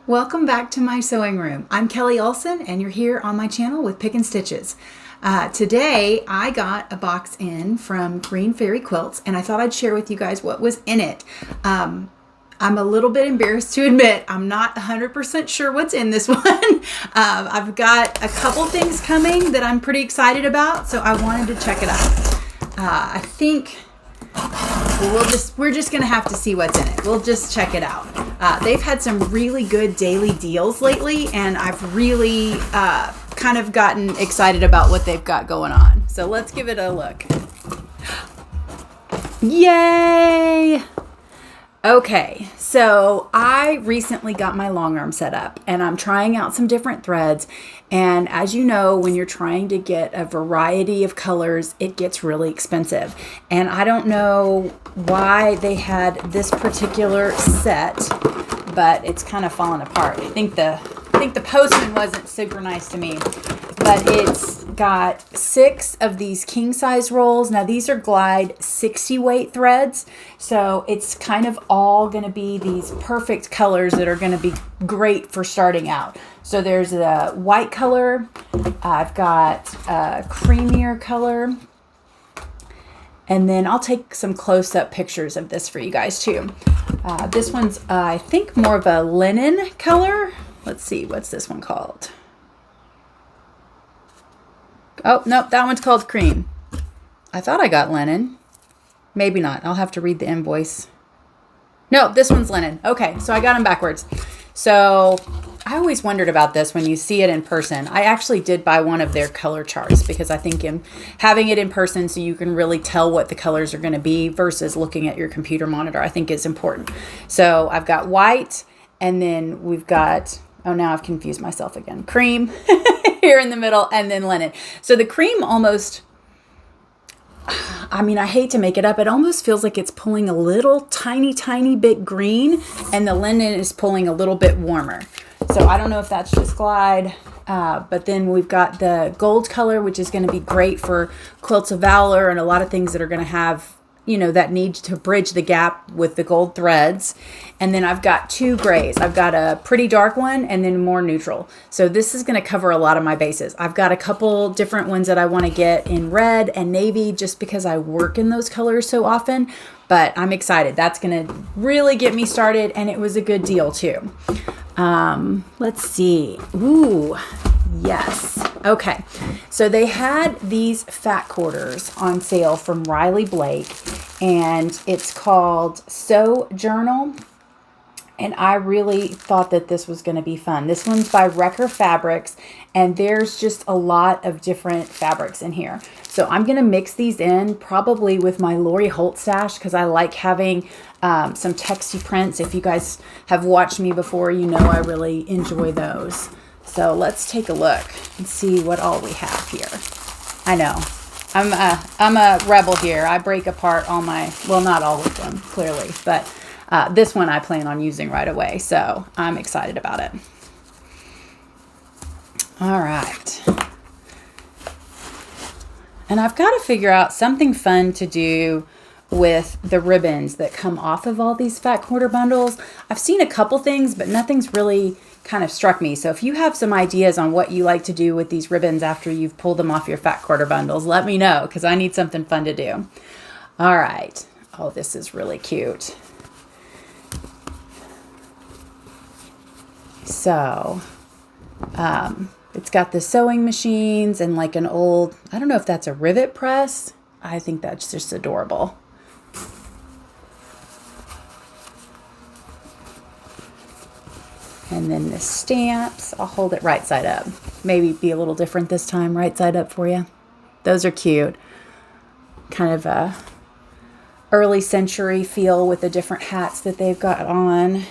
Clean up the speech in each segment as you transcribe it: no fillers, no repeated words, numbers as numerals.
Welcome back to my sewing room. I'm Kelly Olson and you're here on my channel with Pick and Stitches. Today I got a box in from Green Fairy Quilts and I thought I'd share with you guys what was in it. I'm a little bit embarrassed to admit I'm not 100% sure what's in this one. I've got a couple things coming that I'm pretty excited about, so I wanted to check it out. I think we're just gonna have to see what's in it. We'll just check it out. They've had some really good daily deals lately, and I've really kind of gotten excited about what they've got going on. So let's give it a look. Yay! Okay, so I recently got my Longarm set up and I'm trying out some different threads. And as you know, when you're trying to get a variety of colors, it gets really expensive. And I don't know why they had this particular set, but it's kind of fallen apart. I think the postman wasn't super nice to me, but it's got 6 of these king size rolls. Now these are Glide 60 weight threads, so it's kind of all going to be these perfect colors that are going to be great for starting out. So there's a white color, I've got a creamier color, and then I'll take some close-up pictures of this for you guys too. This one's I think more of a linen color. Let's see, what's this one called? Oh, nope, that one's called cream. I thought I got linen. Maybe not. I'll have to read the invoice. No, this one's linen. Okay, so I got them backwards. So I always wondered about this when you see it in person. I actually did buy one of their color charts because I think in having it in person so you can really tell what the colors are going to be versus looking at your computer monitor, I think is important. So I've got white, and then we've got, oh, now I've confused myself again, cream here in the middle, and then linen. So the cream almost, I mean, I hate to make it up, it almost feels like it's pulling a little tiny bit green, and the linen is pulling a little bit warmer. So I don't know if that's just Glide, but then we've got the gold color, which is going to be great for Quilts of Valor and a lot of things that are going to have, you know, that need to bridge the gap with the gold threads. And then I've got 2 grays. I've got a pretty dark one and then more neutral. So this is going to cover a lot of my bases. I've got a couple different ones that I want to get in red and navy just because I work in those colors so often, but I'm excited. That's going to really get me started, and it was a good deal too. Let's see. Ooh, yes. Okay. So they had these fat quarters on sale from Riley Blake, and it's called Sewjo. And I really thought that this was going to be fun. This one's by Wrecker Fabrics, and there's just a lot of different fabrics in here. So I'm going to mix these in probably with my Lori Holt stash because I like having some texty prints. If you guys have watched me before, you know I really enjoy those. So let's take a look and see what all we have here. I know, I'm a rebel here. I break apart all my, well, not all of them, clearly, but this one I plan on using right away, so I'm excited about it. All right. And I've got to figure out something fun to do with the ribbons that come off of all these fat quarter bundles. I've seen a couple things, but nothing's really kind of struck me. So if you have some ideas on what you like to do with these ribbons after you've pulled them off your fat quarter bundles, let me know because I need something fun to do. All right. Oh, this is really cute. So, it's got the sewing machines and like an old, I don't know if that's a rivet press. I think that's just adorable. And then the stamps, I'll hold it right side up. Maybe be a little different this time, right side up for you. Those are cute. Kind of a early century feel with the different hats that they've got on.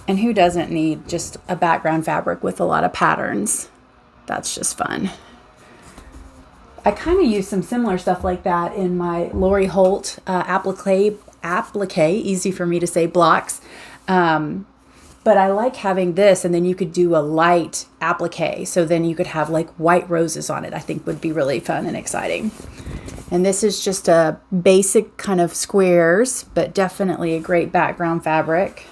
And who doesn't need just a background fabric with a lot of patterns? That's just fun. I kind of use some similar stuff like that in my Lori Holt applique, easy for me to say, blocks. But I like having this, and then you could do a light applique. So then you could have like white roses on it. I think would be really fun and exciting. And this is just a basic kind of squares, but definitely a great background fabric.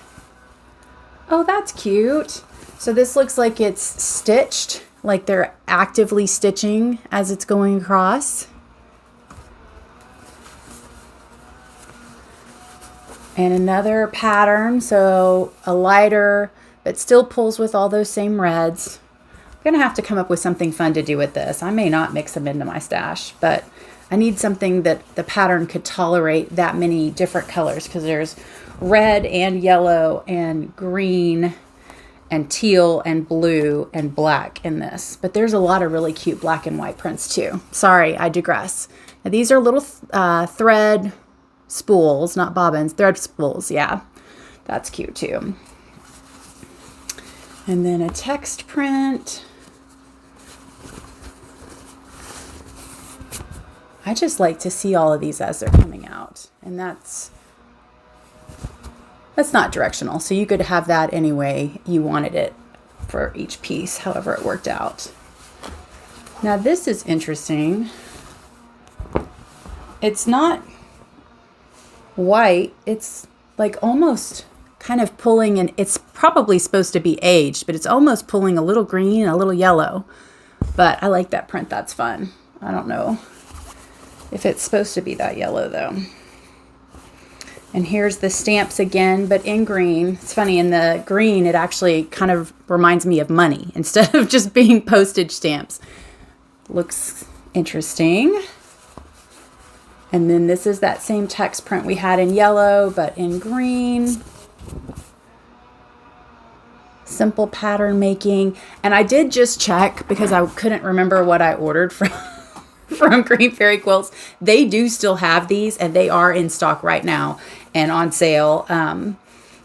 Oh, that's cute. So this looks like it's stitched, like they're actively stitching as it's going across. And another pattern, so a lighter, but still pulls with all those same reds. I'm gonna have to come up with something fun to do with this. I may not mix them into my stash, but I need something that the pattern could tolerate that many different colors, because there's red and yellow and green and teal and blue and black in this. But there's a lot of really cute black and white prints too. Sorry, I digress. Now, these are little thread spools, not bobbins, thread spools. Yeah, that's cute too. And then a text print. I just like to see all of these as they're coming out. And that's not directional. So you could have that any way you wanted it for each piece, however it worked out. Now this is interesting. It's not white. It's like almost kind of pulling, and it's probably supposed to be aged, but it's almost pulling a little green and a little yellow. But I like that print. That's fun. I don't know if it's supposed to be that yellow though. And here's the stamps again, but in green. It's funny, in the green, it actually kind of reminds me of money instead of just being postage stamps. Looks interesting. And then this is that same text print we had in yellow, but in green. Simple pattern making. And I did just check because I couldn't remember what I ordered from Green Fairy Quilts. They do still have these, and they are in stock right now and on sale.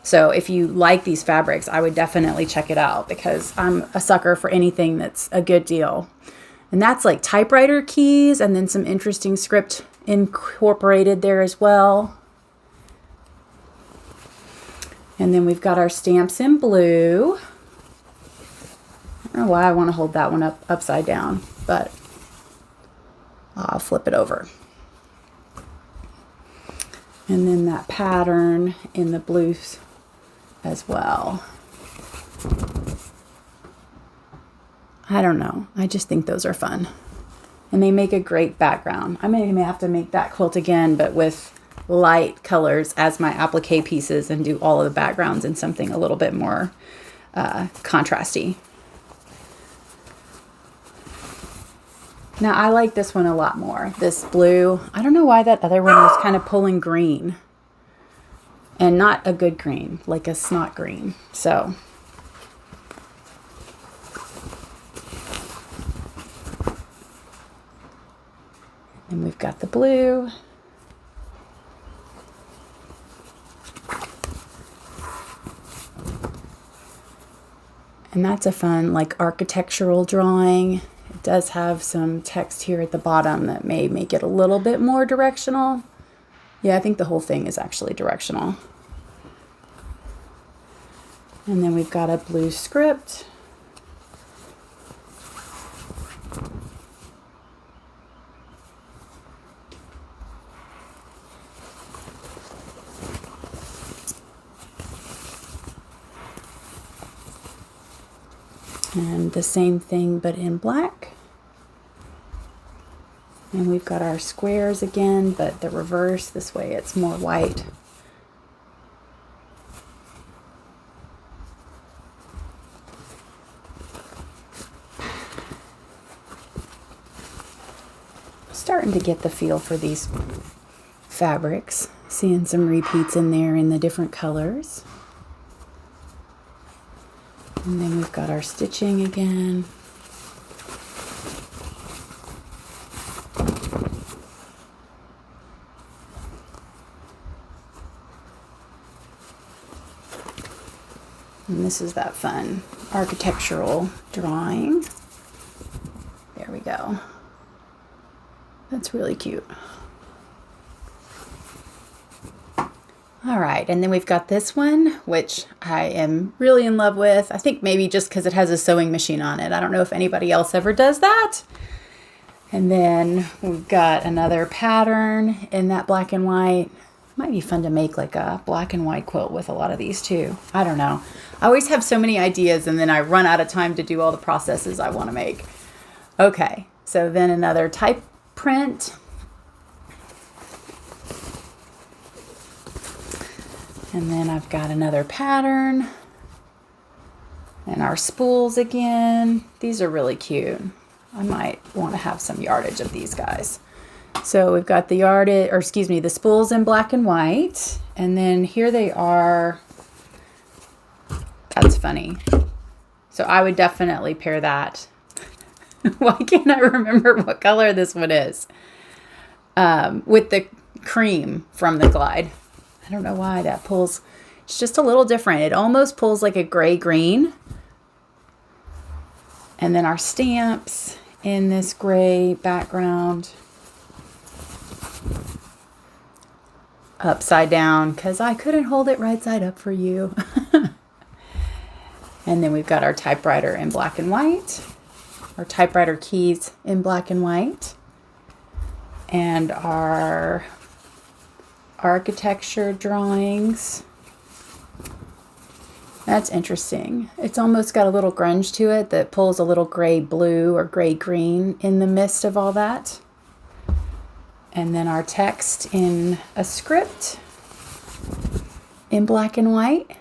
So if you like these fabrics, I would definitely check it out, because I'm a sucker for anything that's a good deal. And that's like typewriter keys, and then some interesting script incorporated there as well. And then we've got our stamps in blue. I don't know why I want to hold that one upside down, but I'll flip it over. And then that pattern in the blues as well. I don't know. I just think those are fun. And they make a great background. I may have to make that quilt again, but with light colors as my applique pieces, and do all of the backgrounds in something a little bit more contrasty. Now, I like this one a lot more. This blue. I don't know why that other one was kind of pulling green. And not a good green, like a snot green. So. And we've got the blue. And that's a fun, like, architectural drawing. It does have some text here at the bottom that may make it a little bit more directional. Yeah, I think the whole thing is actually directional. And then we've got a blue script. And the same thing, but in black. And we've got our squares again, but the reverse. This way it's more white. Starting to get the feel for these fabrics. Seeing some repeats in there in the different colors. And then we've got our stitching again. And this is that fun architectural drawing. There we go. That's really cute. All right, and then we've got this one, which I am really in love with. I think maybe just because it has a sewing machine on it. I don't know if anybody else ever does that. And then we've got another pattern in that black and white. Might be fun to make like a black and white quilt with a lot of these too. I don't know. I always have so many ideas and then I run out of time to do all the processes I want to make. Okay, so then another type print. And then I've got another pattern. And our spools again. These are really cute. I might want to have some yardage of these guys. So we've got the yardage, or excuse me, the spools in black and white. And then here they are. That's funny. So I would definitely pair that. Why can't I remember what color this one is? With the cream from the Glide. I don't know why that pulls. It's just a little different. It almost pulls like a gray green. And then our stamps in this gray background. Upside down because I couldn't hold it right side up for you. And then we've got our typewriter in black and white. Our typewriter keys in black and white. And our architecture drawings. That's interesting. It's almost got a little grunge to it that pulls a little gray blue or gray green in the midst of all that. And then our text in a script in black and white.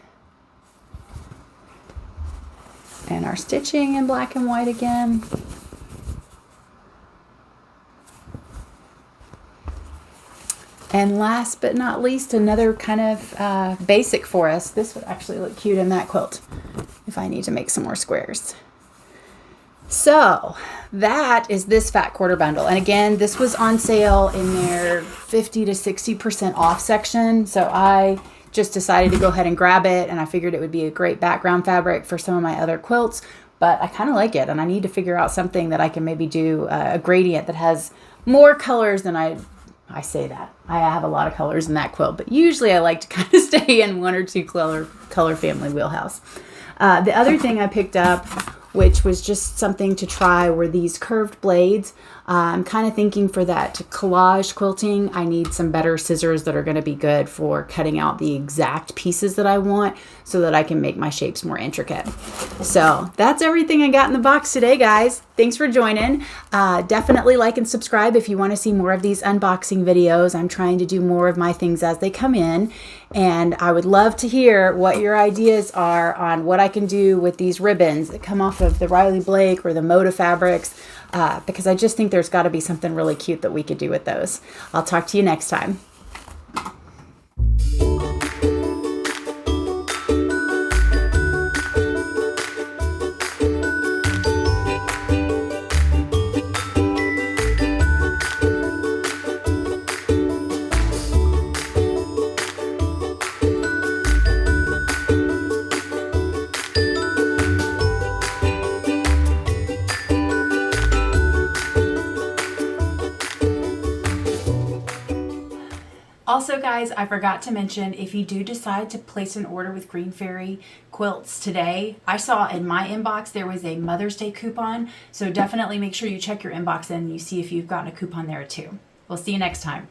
And our stitching in black and white again. And last but not least, another kind of basic for us. This would actually look cute in that quilt if I need to make some more squares. So that is this fat quarter bundle. And again, this was on sale in their 50 to 60% off section. So I just decided to go ahead and grab it. And I figured it would be a great background fabric for some of my other quilts. But I kind of like it. And I need to figure out something that I can maybe do a gradient that has more colors than I say that. I have a lot of colors in that quilt. But usually I like to kind of stay in one or two color family wheelhouse. The other thing I picked up, which was just something to try, were these curved blades. I'm kind of thinking for that collage quilting, I need some better scissors that are going to be good for cutting out the exact pieces that I want so that I can make my shapes more intricate. So that's everything I got in the box today, guys. Thanks for joining. Definitely like and subscribe if you want to see more of these unboxing videos. I'm trying to do more of my things as they come in. And I would love to hear what your ideas are on what I can do with these ribbons that come off of the Riley Blake or the Moda fabrics, because I just think there's got to be something really cute that we could do with those. I'll talk to you next time. Also, guys, I forgot to mention, if you do decide to place an order with Green Fairy Quilts today, I saw in my inbox there was a Mother's Day coupon, so definitely make sure you check your inbox and you see if you've gotten a coupon there too. We'll see you next time.